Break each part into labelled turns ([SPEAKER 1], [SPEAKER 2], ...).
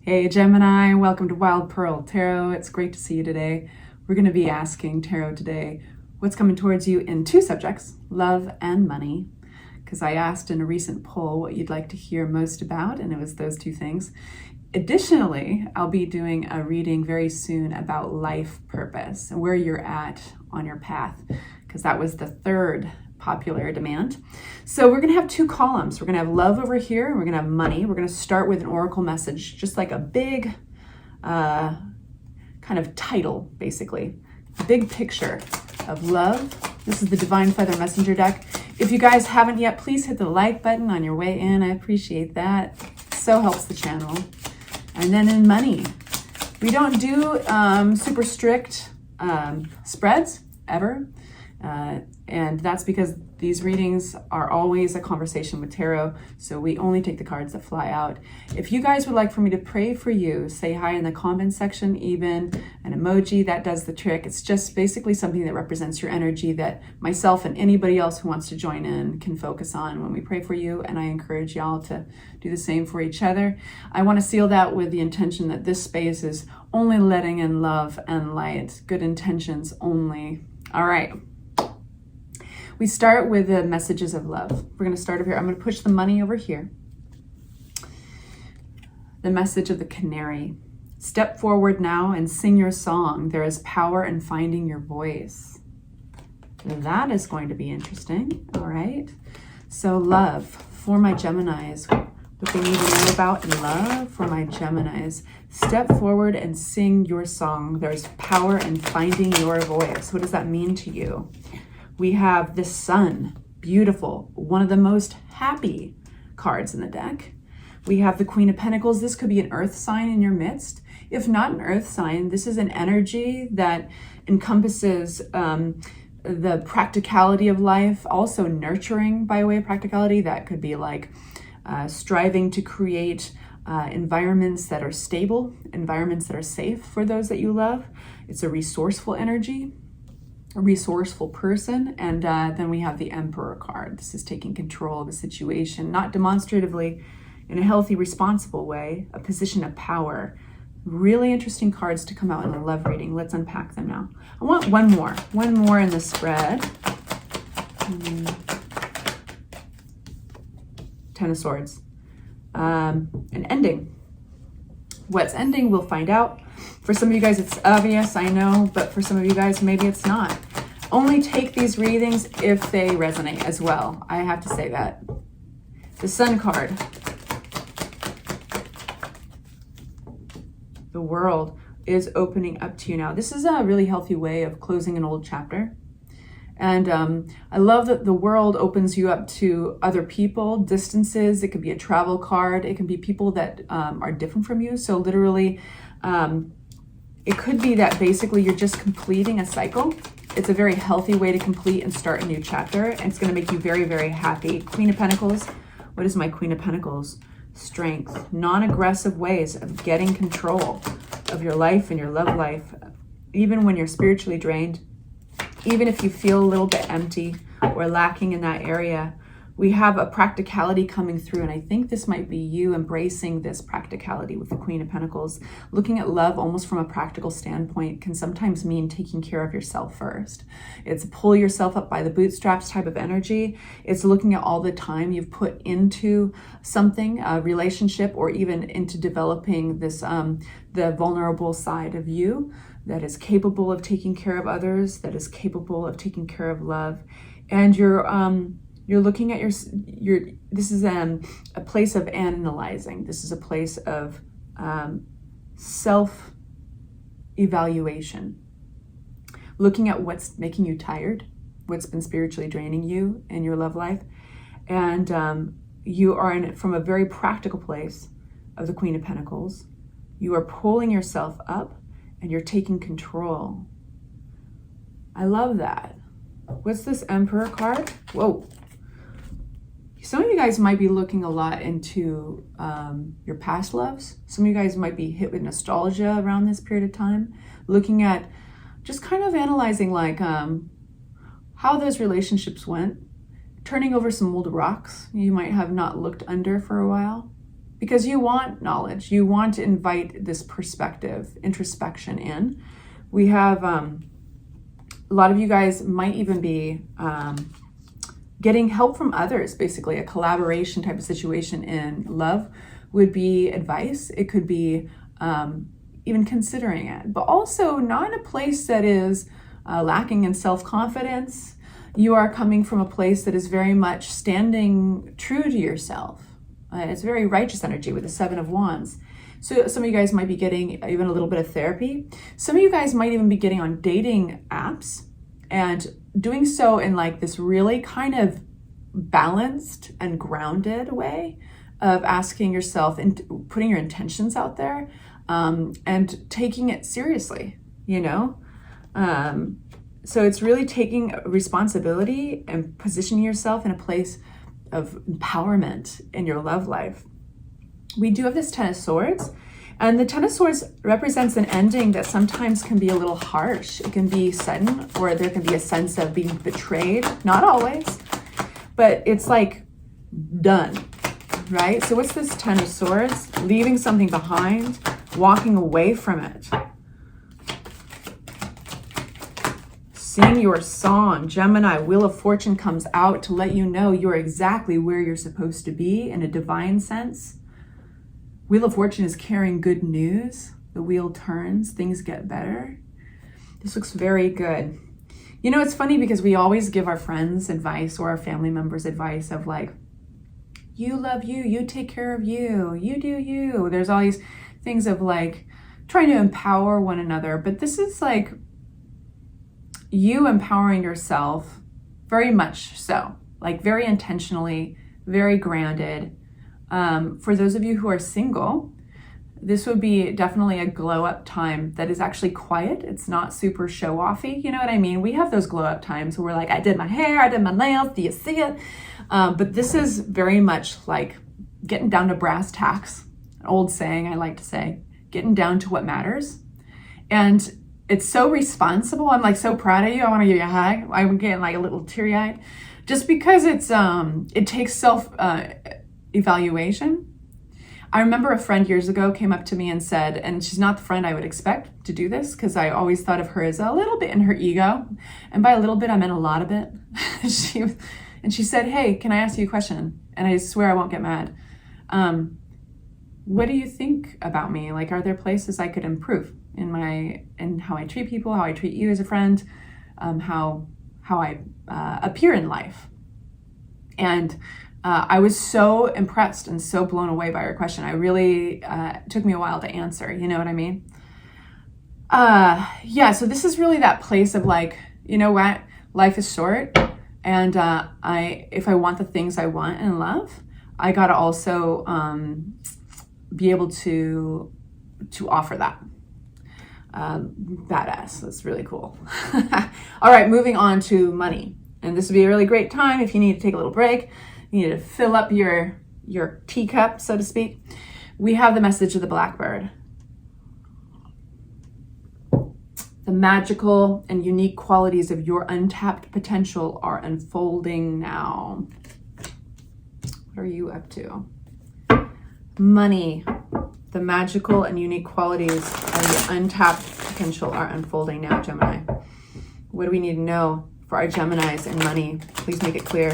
[SPEAKER 1] Hey Gemini, welcome to Wild Pearl Tarot. It's great to see you today. We're going to be asking Tarot today what's coming towards you in two subjects, love and money, because I asked in a recent poll what you'd like to hear most about, and it was those two things. Additionally, I'll be doing a reading very soon about life purpose and where you're at on your path, because that was the third popular demand. So we're going to have two columns. We're going to have love over here, and we're going to have money. We're going to start with an oracle message, just like a big kind of title, basically. Big picture of love. This is the Divine Feather Messenger deck. If you guys haven't yet, please hit the like button on your way in. I appreciate that. So helps the channel. And then in money, we don't do super strict spreads ever. And that's because these readings are always a conversation with tarot, so we only take the cards that fly out. If you guys would like for me to pray for you, say hi in the comment section, even an emoji, that does the trick. It's just basically something that represents your energy that myself and anybody else who wants to join in can focus on when we pray for you, and I encourage y'all to do the same for each other. I want to seal that with the intention that this space is only letting in love and light, good intentions only. All right. We start with the messages of love. We're going to start over here. I'm going to push the money over here. The message of the canary. Step forward now and sing your song. There is power in finding your voice. That is going to be interesting. All right. So love for my Geminis. What they need to know about love for my Geminis. Step forward and sing your song. There's power in finding your voice. What does that mean to you? We have the Sun, beautiful, one of the most happy cards in the deck. We have the Queen of Pentacles. This could be an earth sign in your midst. If not an earth sign, this is an energy that encompasses the practicality of life, also nurturing by way of practicality. That could be like striving to create environments that are stable, environments that are safe for those that you love. It's a resourceful energy. A resourceful person, and then we have the Emperor card. This is taking control of the situation, not demonstratively, in a healthy, responsible way, a position of power. Really interesting cards to come out in the love reading. Let's unpack them now. I want one more in the spread. Ten of Swords. An ending. What's ending, we'll find out. For some of you guys, it's obvious, I know, but for some of you guys, maybe it's not. Only take these readings if they resonate as well. I have to say that. The Sun card. The world is opening up to you now. This is a really healthy way of closing an old chapter. And I love that the world opens you up to other people, distances. It could be a travel card. It can be people that are different from you. So literally, it could be that basically you're just completing a cycle. It's a very healthy way to complete and start a new chapter. And it's going to make you very, very happy. Queen of Pentacles. What is my Queen of Pentacles? Strength. Non-aggressive ways of getting control of your life and your love life. Even when you're spiritually drained. Even if you feel a little bit empty or lacking in that area. We have a practicality coming through, and I think this might be you embracing this practicality with the Queen of Pentacles. Looking at love almost from a practical standpoint can sometimes mean taking care of yourself first. It's pull yourself up by the bootstraps type of energy. It's looking at all the time you've put into something, a relationship, or even into developing this the vulnerable side of you that is capable of taking care of others, that is capable of taking care of love. And you're looking at your this is a place of analyzing. This is a place of self-evaluation. Looking at what's making you tired, what's been spiritually draining you in your love life. And you are in from a very practical place of the Queen of Pentacles. You are pulling yourself up and you're taking control. I love that. What's this Emperor card? Whoa. Some of you guys might be looking a lot into your past loves. Some of you guys might be hit with nostalgia around this period of time. Looking at just kind of analyzing like how those relationships went. Turning over some old rocks you might have not looked under for a while. because you want knowledge. You want to invite this perspective, introspection in. We have a lot of you guys might even be getting help from others, basically a collaboration type of situation in love would be advice. It could be even considering it, but also not in a place that is lacking in self-confidence. You are coming from a place that is very much standing true to yourself. It's very righteous energy with the 7 of Wands. So some of you guys might be getting even a little bit of therapy. Some of you guys might even be getting on dating apps and doing so in like this really kind of balanced and grounded way of asking yourself and putting your intentions out there, and taking it seriously, you know? So it's really taking responsibility and positioning yourself in a place of empowerment in your love life. We do have this 10 of Swords, and the 10 of Swords represents an ending that sometimes can be a little harsh. It can be sudden, or there can be a sense of being betrayed. Not always, but it's like done, right? So what's this 10 of Swords? Leaving something behind, walking away from it. Sing your song. Gemini, Wheel of Fortune comes out to let you know you're exactly where you're supposed to be in a divine sense. Wheel of Fortune is carrying good news. The wheel turns, things get better. This looks very good. You know, it's funny because we always give our friends advice or our family members advice of like, you love you, you take care of you, you do you. There's all these things of like trying to empower one another, but this is like you empowering yourself very much so, like very intentionally, very grounded. For those of you who are single, this would be definitely a glow up time that is actually quiet. It's not super show offy. You know what I mean? We have those glow up times where we're like, I did my hair, I did my nails, do you see it? But this is very much like getting down to brass tacks. An old saying I like to say, getting down to what matters. And it's so responsible. I'm like so proud of you. I want to give you a hug. I'm getting like a little teary eyed just because it takes self evaluation. I remember a friend years ago came up to me and said, and she's not the friend I would expect to do this because I always thought of her as a little bit in her ego. And by a little bit, I meant a lot of it. She said, hey, can I ask you a question? And I swear I won't get mad. What do you think about me? Like, are there places I could improve in how I treat people, how I treat you as a friend, how I appear in life? And I was so impressed and so blown away by her question. I really, it took me a while to answer, you know what I mean? Yeah, so this is really that place of like, you know what? Life is short, and if I want the things I want in love, I gotta also be able to offer that. Badass. That's really cool. All right, moving on to money. And this would be a really great time if you need to take a little break. You need to fill up your teacup, so to speak. We have the message of the Blackbird. The magical and unique qualities of your untapped potential are unfolding now. What are you up to? Money. The magical and unique qualities of your untapped potential are unfolding now, Gemini. What do we need to know for our Geminis and money? Please make it clear.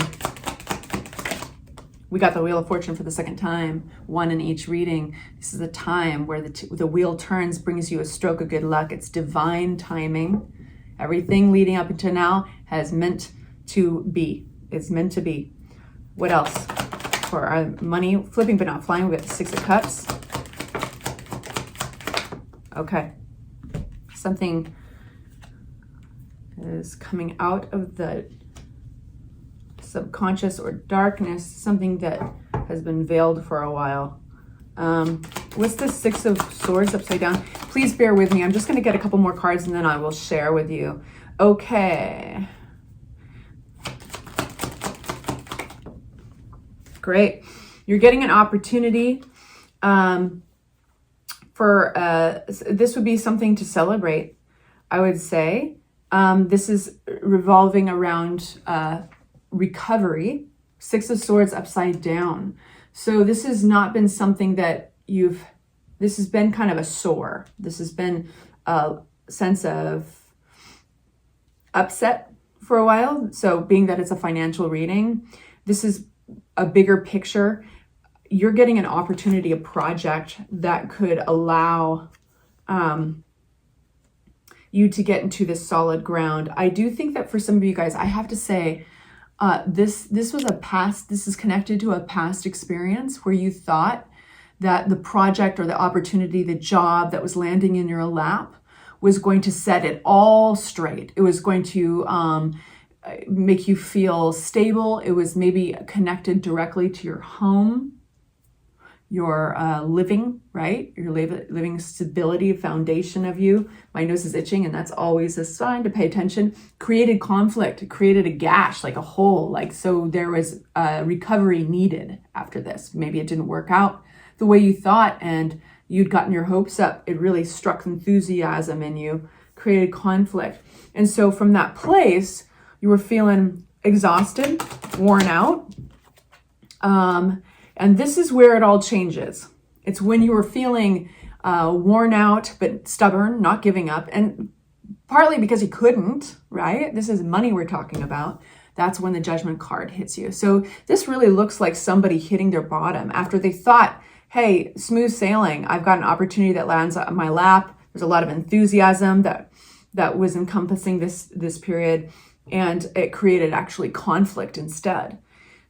[SPEAKER 1] We got the Wheel of Fortune for the second time, one in each reading. This is a time where the wheel turns, brings you a stroke of good luck. It's divine timing. Everything leading up until now has meant to be. It's meant to be. What else? For our money, flipping but not flying, we got the 6 of Cups. Okay. Something is coming out of the subconscious or darkness, something that has been veiled for a while. What's the 6 of Swords upside down? Please bear with me. I'm just going to get a couple more cards and then I will share with you. Okay. Great. You're getting an opportunity this would be something to celebrate, I would say. This is revolving around recovery. 6 of Swords upside down. So this has not been something that this has been kind of a sore. This has been a sense of upset for a while. So being that it's a financial reading, this is a bigger picture. You're getting an opportunity, a project that could allow you to get into this solid ground. I do think that for some of you guys, I have to say, this is connected to a past experience where you thought that the project or the opportunity, the job that was landing in your lap was going to set it all straight. It was going to make you feel stable. It was maybe connected directly to your home, your living, right? Your living stability, foundation of you. My nose is itching, and that's always a sign to pay attention. Created conflict, it created a gash, like a hole. Like, so there was recovery needed after this. Maybe it didn't work out the way you thought, and you'd gotten your hopes up. It really struck enthusiasm in you, created conflict. And so from that place, you were feeling exhausted, worn out. And this is where it all changes. It's when you were feeling worn out, but stubborn, not giving up. And partly because you couldn't, right? This is money we're talking about. That's when the Judgment card hits you. So this really looks like somebody hitting their bottom after they thought, hey, smooth sailing. I've got an opportunity that lands on my lap. There's a lot of enthusiasm that was encompassing this period, and it created actually conflict instead.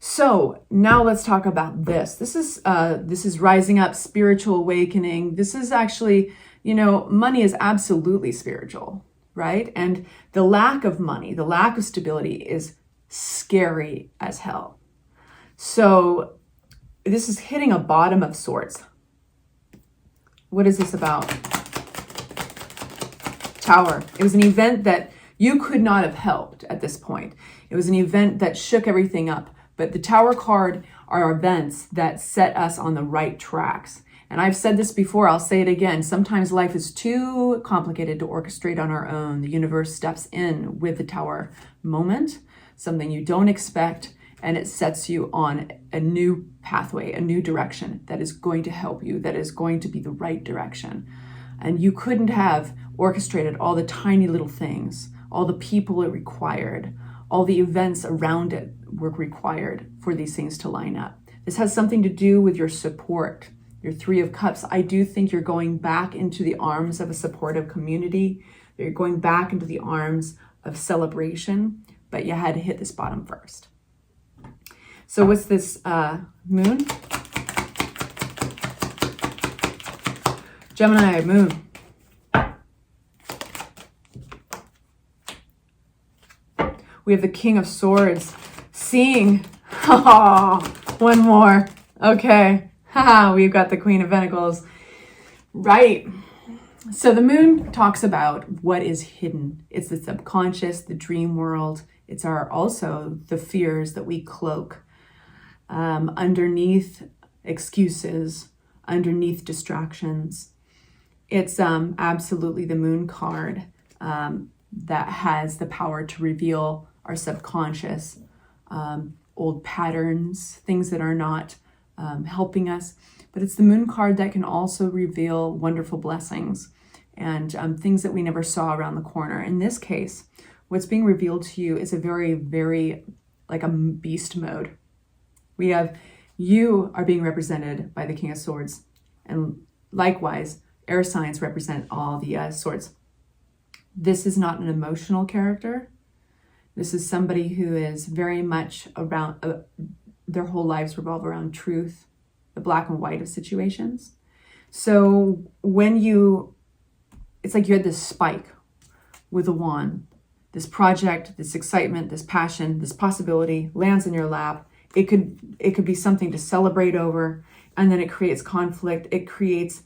[SPEAKER 1] So now let's talk about this. This is rising up, spiritual awakening. This is actually, money is absolutely spiritual, right? And the lack of money, the lack of stability is scary as hell. So this is hitting a bottom of sorts. What is this about? Tower. It was an event that you could not have helped at this point. It was an event that shook everything up. But the Tower card are events that set us on the right tracks. And I've said this before, I'll say it again. Sometimes life is too complicated to orchestrate on our own. The universe steps in with the Tower moment, something you don't expect, and it sets you on a new pathway, a new direction that is going to help you, that is going to be the right direction. And you couldn't have orchestrated all the tiny little things, all the people it required, all the events around it were required for these things to line up. This has something to do with your support, your Three of Cups. I do think you're going back into the arms of a supportive community. You're going back into the arms of celebration, but you had to hit this bottom first. So what's this moon? Gemini moon. We have the King of Swords seeing, one more. Okay, we've got the Queen of Pentacles. Right. So the moon talks about what is hidden. It's the subconscious, the dream world. It's also the fears that we cloak underneath excuses, underneath distractions. It's absolutely the moon card that has the power to reveal our subconscious, old patterns, things that are not helping us. But it's the moon card that can also reveal wonderful blessings and things that we never saw around the corner. In this case, what's being revealed to you is a very, very like a beast mode. You are being represented by the King of Swords, and likewise, air signs represent all the swords. This is not an emotional character. This is somebody who is very much around, their whole lives revolve around truth, the black and white of situations. So it's like you had this spike with a wand, this project, this excitement, this passion, this possibility lands in your lap. It could be something to celebrate over, and then it creates conflict. It creates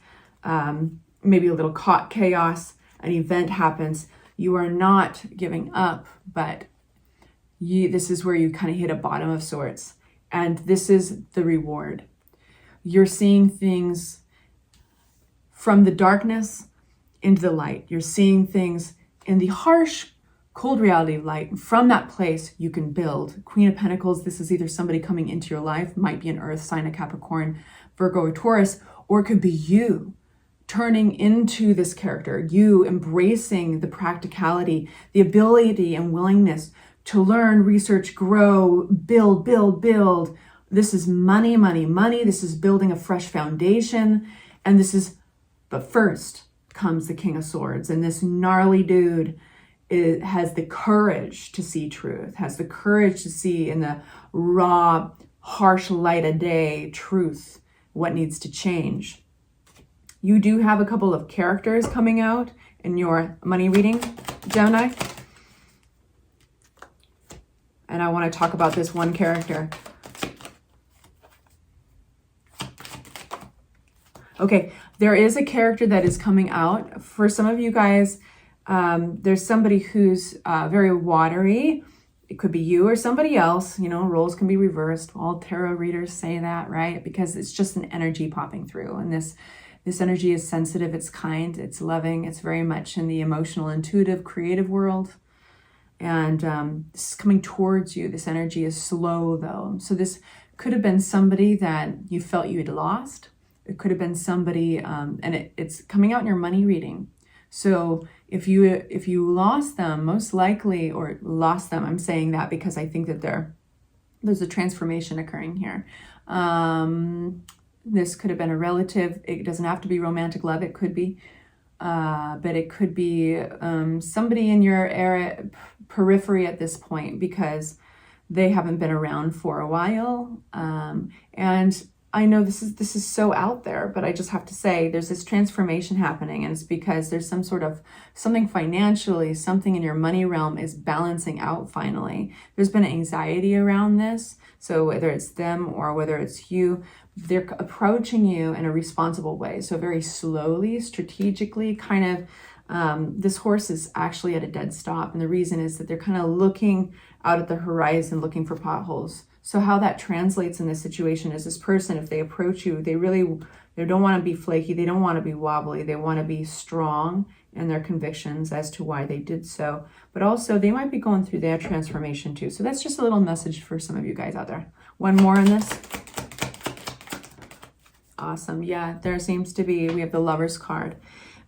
[SPEAKER 1] maybe a little chaos. An event happens. You are not giving up, but this is where you kind of hit a bottom of sorts. And this is the reward. You're seeing things from the darkness into the light. You're seeing things in the harsh, cold reality of light. And from that place, you can build. Queen of Pentacles, this is either somebody coming into your life, might be an earth sign, a Capricorn, Virgo, or Taurus, or it could be you turning into this character, you embracing the practicality, the ability and willingness to learn, research, grow, build, build, build. This is money, money, money. This is building a fresh foundation. And this is, but first comes the King of Swords. And this gnarly dude has the courage to see truth, has the courage to see in the raw, harsh light of day, truth, what needs to change. You do have a couple of characters coming out in your money reading, Gemini. And I want to talk about this one character. Okay, there is a character that is coming out. For some of you guys, there's somebody who's very watery. It could be you or somebody else. You know, roles can be reversed. All tarot readers say that, right? Because it's just an energy popping through. And this energy is sensitive, it's kind, it's loving, it's very much in the emotional, intuitive, creative world. And this is coming towards you. This energy is slow though. So this could have been somebody that you felt you had lost. It could have been somebody, and it's coming out in your money reading. So if you lost them, most likely, or lost them, I'm saying that because I think that there's a transformation occurring here. This could have been a relative. It doesn't have to be romantic love. It could be, but it could be somebody in your area, periphery at this point, because they haven't been around for a while. And I know this is so out there, but I just have to say there's this transformation happening, and it's because there's something financially, something in your money realm is balancing out finally. There's been anxiety around this. So whether it's them or whether it's you, they're approaching you in a responsible way. So very slowly, strategically, kind of, this horse is actually at a dead stop. And the reason is that they're kind of looking out at the horizon, looking for potholes. So how that translates in this situation is this person, if they approach you, they don't want to be flaky. They don't want to be wobbly. They want to be strong in their convictions as to why they did so. But also they might be going through their transformation too. So that's just a little message for some of you guys out there. One more on this. Awesome. Yeah, there seems to be, we have the Lover's card.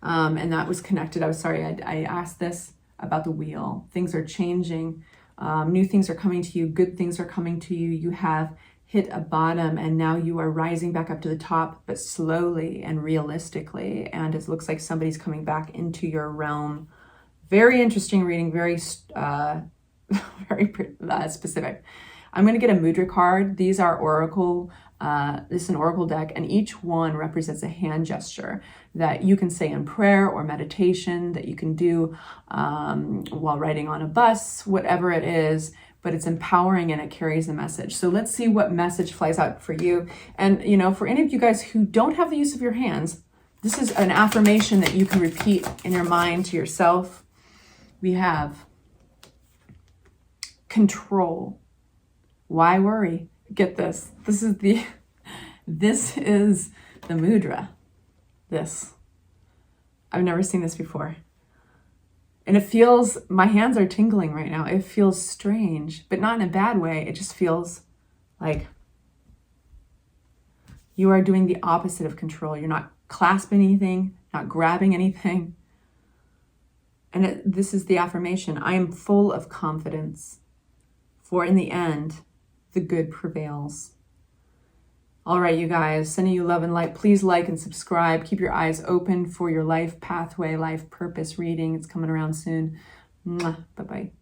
[SPEAKER 1] And that was connected. I asked this about the wheel. Things are changing. New things are coming to you. Good things are coming to you. You have hit a bottom and now you are rising back up to the top, but slowly and realistically. And it looks like somebody's coming back into your realm. Very interesting reading, very specific. I'm going to get a mudra card. These are oracle. This is an oracle deck, and each one represents a hand gesture that you can say in prayer or meditation, that you can do while riding on a bus, whatever it is, but it's empowering and it carries a message. So let's see what message flies out for you. And, you know, for any of you guys who don't have the use of your hands, this is an affirmation that you can repeat in your mind to yourself. We have control. Why worry? Get this. This is the mudra. This. I've never seen this before. And it feels, my hands are tingling right now. It feels strange, but not in a bad way. It just feels like you are doing the opposite of control. You're not clasping anything, not grabbing anything. And this is the affirmation. I am full of confidence, for in the end, the good prevails. All right, you guys, sending you love and light. Please like and subscribe. Keep your eyes open for your life pathway, life purpose reading. It's coming around soon. Bye-bye.